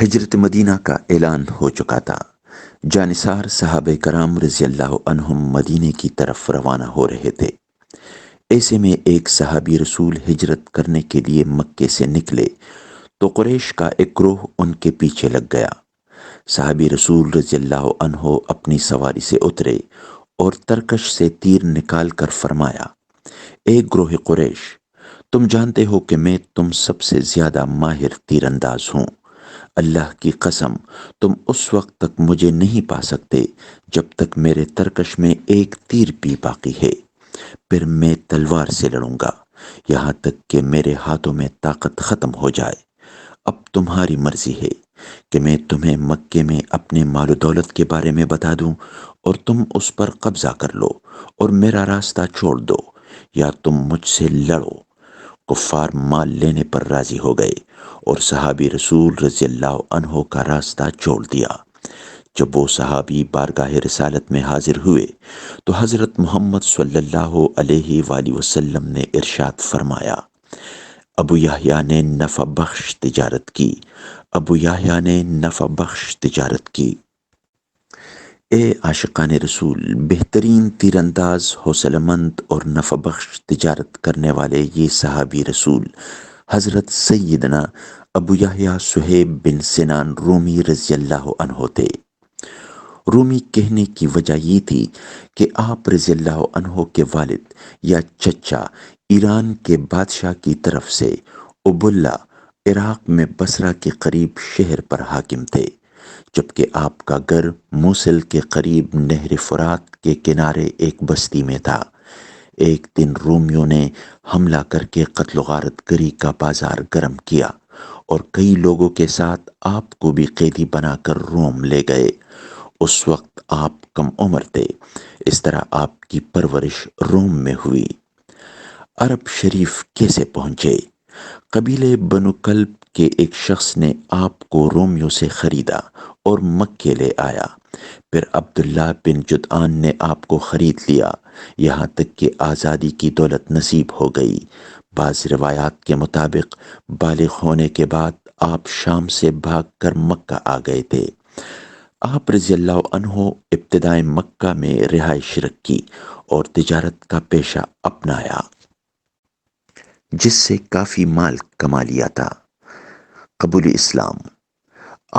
ہجرت مدینہ کا اعلان ہو چکا تھا۔ جانثار صحابہ کرام رضی اللہ عنہم مدینے کی طرف روانہ ہو رہے تھے۔ ایسے میں ایک صحابی رسول ہجرت کرنے کے لیے مکے سے نکلے تو قریش کا ایک گروہ ان کے پیچھے لگ گیا۔ صحابی رسول رضی اللہ عنہ اپنی سواری سے اترے اور ترکش سے تیر نکال کر فرمایا: اے گروہ قریش، تم جانتے ہو کہ میں تم سب سے زیادہ ماہر تیر انداز ہوں۔ اللہ کی قسم، تم اس وقت تک مجھے نہیں پا سکتے جب تک میرے ترکش میں ایک تیر بھی باقی ہے۔ پھر میں تلوار سے لڑوں گا یہاں تک کہ میرے ہاتھوں میں طاقت ختم ہو جائے۔ اب تمہاری مرضی ہے کہ میں تمہیں مکے میں اپنے مال و دولت کے بارے میں بتا دوں اور تم اس پر قبضہ کر لو اور میرا راستہ چھوڑ دو، یا تم مجھ سے لڑو۔ کفار مال لینے پر راضی ہو گئے اور صحابی رسول رضی اللہ عنہ کا راستہ چھوڑ دیا۔ جب وہ صحابی بارگاہ رسالت میں حاضر ہوئے تو حضرت محمد صلی اللہ علیہ وآلہ وسلم نے ارشاد فرمایا: ابو یحییٰ نے نفع بخش تجارت کی، ابو یحییٰ نے نفع بخش تجارت کی۔ اے عاشقان رسول، بہترین تیر انداز، حوصلہ مند اور نفع بخش تجارت کرنے والے یہ صحابی رسول حضرت سیدنا ابو یحییٰ صہیب بن سنان رومی رضی اللہ عنہ تھے۔ رومی کہنے کی وجہ یہ تھی کہ آپ رضی اللہ عنہ کے والد یا چچا ایران کے بادشاہ کی طرف سے ابواللہ عراق میں بصرہ کے قریب شہر پر حاکم تھے، جبکہ آپ کا گھر موصل کے قریب نہر فرات کے کنارے ایک بستی میں تھا۔ ایک دن رومیوں نے حملہ کر کے قتل و غارت گری کا بازار گرم کیا اور کئی لوگوں کے ساتھ آپ کو بھی قیدی بنا کر روم لے گئے۔ اس وقت آپ کم عمر تھے، اس طرح آپ کی پرورش روم میں ہوئی۔ عرب شریف کیسے پہنچے؟ قبیلے بنو کلب کے ایک شخص نے آپ کو رومیوں سے خریدا اور مکے لے آیا۔ پھر عبداللہ بن جدعان نے آپ کو خرید لیا، یہاں تک کہ آزادی کی دولت نصیب ہو گئی۔ بعض روایات کے مطابق بالغ ہونے کے بعد آپ شام سے بھاگ کر مکہ آ گئے تھے۔ آپ رضی اللہ عنہ ابتدائے مکہ میں رہائش رکھی اور تجارت کا پیشہ اپنایا، جس سے کافی مال کما لیا تھا۔ قبول اسلام: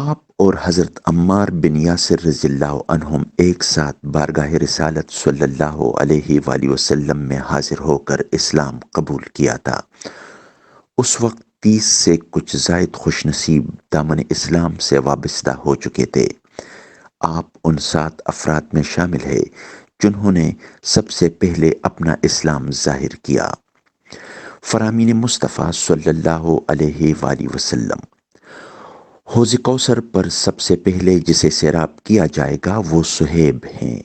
آپ اور حضرت عمار بن یاسر رضی اللہ عنہم ایک ساتھ بارگاہ رسالت صلی اللہ علیہ وآلہ وسلم میں حاضر ہو کر اسلام قبول کیا تھا۔ اس وقت 30 سے کچھ زائد خوش نصیب دامن اسلام سے وابستہ ہو چکے تھے۔ آپ ان 7 افراد میں شامل ہیں جنہوں نے سب سے پہلے اپنا اسلام ظاہر کیا۔ فرامین مصطفیٰ صلی اللہ علیہ وآلہ وسلم: حوض کوثر پر سب سے پہلے جسے سیراب کیا جائے گا وہ صہیب ہیں۔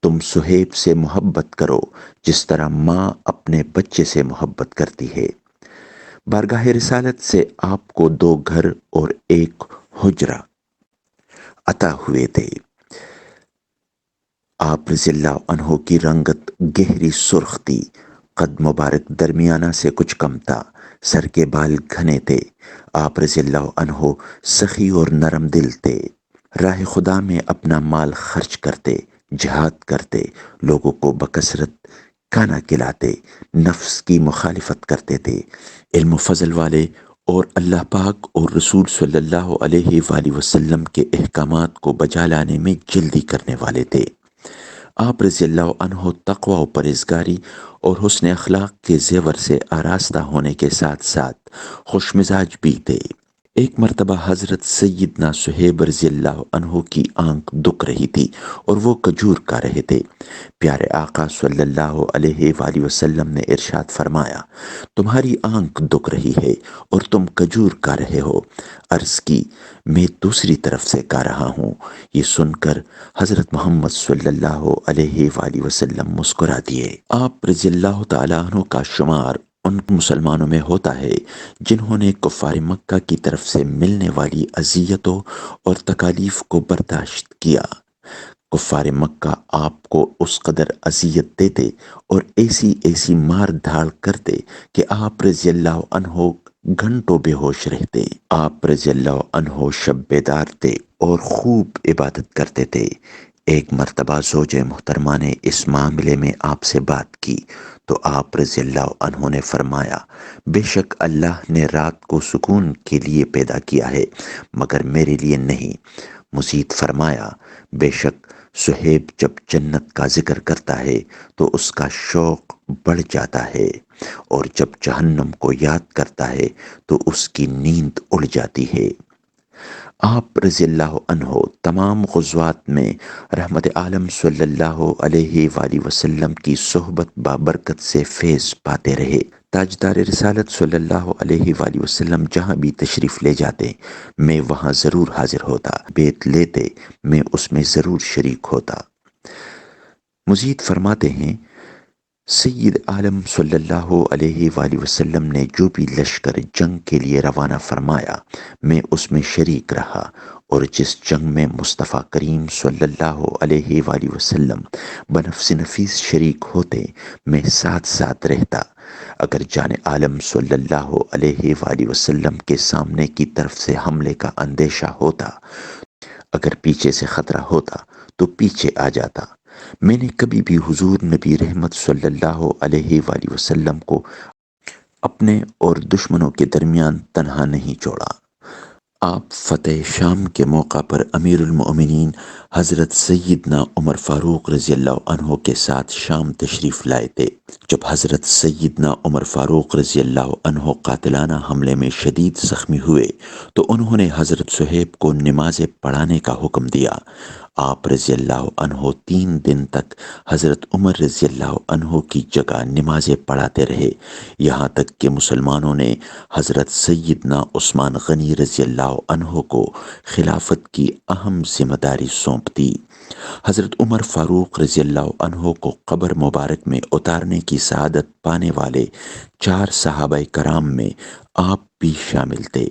تم صہیب سے محبت کرو جس طرح ماں اپنے بچے سے محبت کرتی ہے۔ بارگاہ رسالت سے آپ کو 2 گھر اور 1 حجرہ عطا ہوئے تھے۔ آپ رضی اللہ عنہ کی رنگت گہری سرخ تھی، قد مبارک درمیانہ سے کچھ کم تھا، سر کے بال گھنے تھے۔ آپ رضی اللہ عنہ سخی اور نرم دل تھے، راہ خدا میں اپنا مال خرچ کرتے، جہاد کرتے، لوگوں کو بکثرت کھانا کھلاتے، نفس کی مخالفت کرتے تھے، علم و فضل والے اور اللہ پاک اور رسول صلی اللہ علیہ وآلہ وسلم کے احکامات کو بجا لانے میں جلدی کرنے والے تھے۔ آپ رضی اللہ عنہ تقوی و پرہیزگاری اور حسن اخلاق کے زیور سے آراستہ ہونے کے ساتھ ساتھ خوش مزاج بھی تھے۔ ایک مرتبہ حضرت سیدنا صہیب رضی اللہ عنہ کی آنکھ دکھ رہی تھی اور وہ کھجور کھا رہے تھے۔ پیارے آقا صلی اللہ علیہ وآلہ وسلم نے ارشاد فرمایا: تمہاری آنکھ دکھ رہی ہے اور تم کھجور کھا رہے ہو۔ عرض کی: میں دوسری طرف سے کھا رہا ہوں۔ یہ سن کر حضرت محمد صلی اللہ علیہ وآلہ وسلم مسکرا دیے۔ آپ رضی اللہ تعالیٰ عنہ کا شمار ان مسلمانوں میں ہوتا ہے جنہوں نے کفار مکہ کی طرف سے ملنے والی اذیتوں اور تکالیف کو برداشت کیا۔ کفار مکہ آپ کو اس قدر اذیت دیتے اور ایسی مار دھاڑ کرتے کہ آپ رضی اللہ عنہ گھنٹوں بے ہوش رہتے۔ آپ رضی اللہ عنہ شب بیدار تھے اور خوب عبادت کرتے تھے۔ ایک مرتبہ زوج محترمہ نے اس معاملے میں آپ سے بات کی تو آپ رضی اللہ عنہ نے فرمایا، بے شک اللہ نے رات کو سکون کے لیے پیدا کیا ہے مگر میرے لیے نہیں۔ مزید فرمایا، بے شک صہیب جب جنت کا ذکر کرتا ہے تو اس کا شوق بڑھ جاتا ہے، اور جب جہنم کو یاد کرتا ہے تو اس کی نیند اڑ جاتی ہے۔ آپ رضی اللہ عنہ تمام غزوات میں رحمت عالم صلی اللہ علیہ وآلہ وسلم کی صحبت بابرکت سے فیض پاتے رہے۔ تاجدار رسالت صلی اللہ علیہ وآلہ وسلم جہاں بھی تشریف لے جاتے میں وہاں ضرور حاضر ہوتا، بیت لیتے میں اس میں ضرور شریک ہوتا۔ مزید فرماتے ہیں، سید عالم صلی اللہ علیہ وآلہ وسلم نے جو بھی لشکر جنگ کے لیے روانہ فرمایا میں اس میں شریک رہا، اور جس جنگ میں مصطفیٰ کریم صلی اللہ علیہ وآلہ وسلم بنفس نفیس شریک ہوتے میں ساتھ ساتھ رہتا۔ اگر جان عالم صلی اللہ علیہ وآلہ وسلم کے سامنے کی طرف سے حملے کا اندیشہ ہوتا، اگر پیچھے سے خطرہ ہوتا تو پیچھے آ جاتا۔ میں نے کبھی بھی حضور نبی رحمت صلی اللہ علیہ وآلہ وسلم کو اپنے اور دشمنوں کے درمیان تنہا نہیں چھوڑا۔ آپ فتح شام کے موقع پر امیر المؤمنین حضرت سیدنا عمر فاروق رضی اللہ عنہ کے ساتھ شام تشریف لائے تھے۔ جب حضرت سیدنا عمر فاروق رضی اللہ عنہ قاتلانہ حملے میں شدید زخمی ہوئے تو انہوں نے حضرت صہیب کو نمازیں پڑھانے کا حکم دیا۔ آپ رضی اللہ عنہ 3 دن تک حضرت عمر رضی اللہ عنہ کی جگہ نمازیں پڑھاتے رہے، یہاں تک کہ مسلمانوں نے حضرت سیدنا عثمان غنی رضی اللہ عنہ کو خلافت کی اہم ذمہ داری سونپ دی۔ حضرت عمر فاروق رضی اللہ عنہ کو قبر مبارک میں اتارنے کی سعادت پانے والے 4 صحابہ کرام میں آپ بھی شامل تھے۔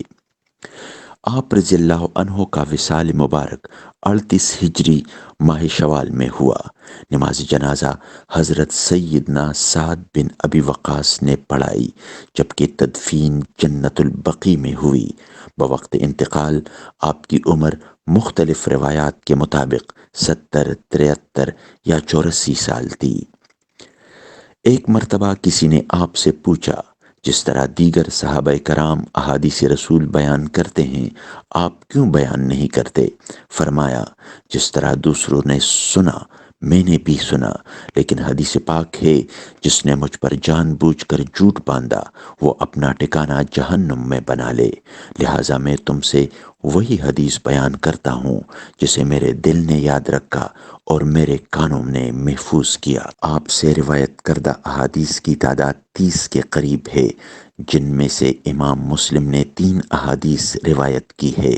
آپ رضی اللہ عنہ کا وصال مبارک 38 ہجری ماہ شوال میں ہوا۔ نماز جنازہ حضرت سیدنا سعد بن ابی وقاص نے پڑھائی، جبکہ تدفین جنت البقیع میں ہوئی۔ بوقت انتقال آپ کی عمر مختلف روایات کے مطابق 70، 73 یا 84 سال تھی۔ ایک مرتبہ کسی نے آپ سے پوچھا، جس طرح دیگر صحابہ کرام احادیث رسول بیان کرتے ہیں آپ کیوں بیان نہیں کرتے؟ فرمایا، جس طرح دوسروں نے سنا میں نے بھی سنا، لیکن حدیث پاک ہے، جس نے مجھ پر جان بوجھ کر جھوٹ باندھا وہ اپنا ٹھکانہ جہنم میں بنا لے۔ لہٰذا میں تم سے وہی حدیث بیان کرتا ہوں جسے میرے دل نے یاد رکھا اور میرے کانوں نے محفوظ کیا۔ آپ سے روایت کردہ احادیث کی تعداد 30 کے قریب ہے، جن میں سے امام مسلم نے 3 احادیث روایت کی ہے۔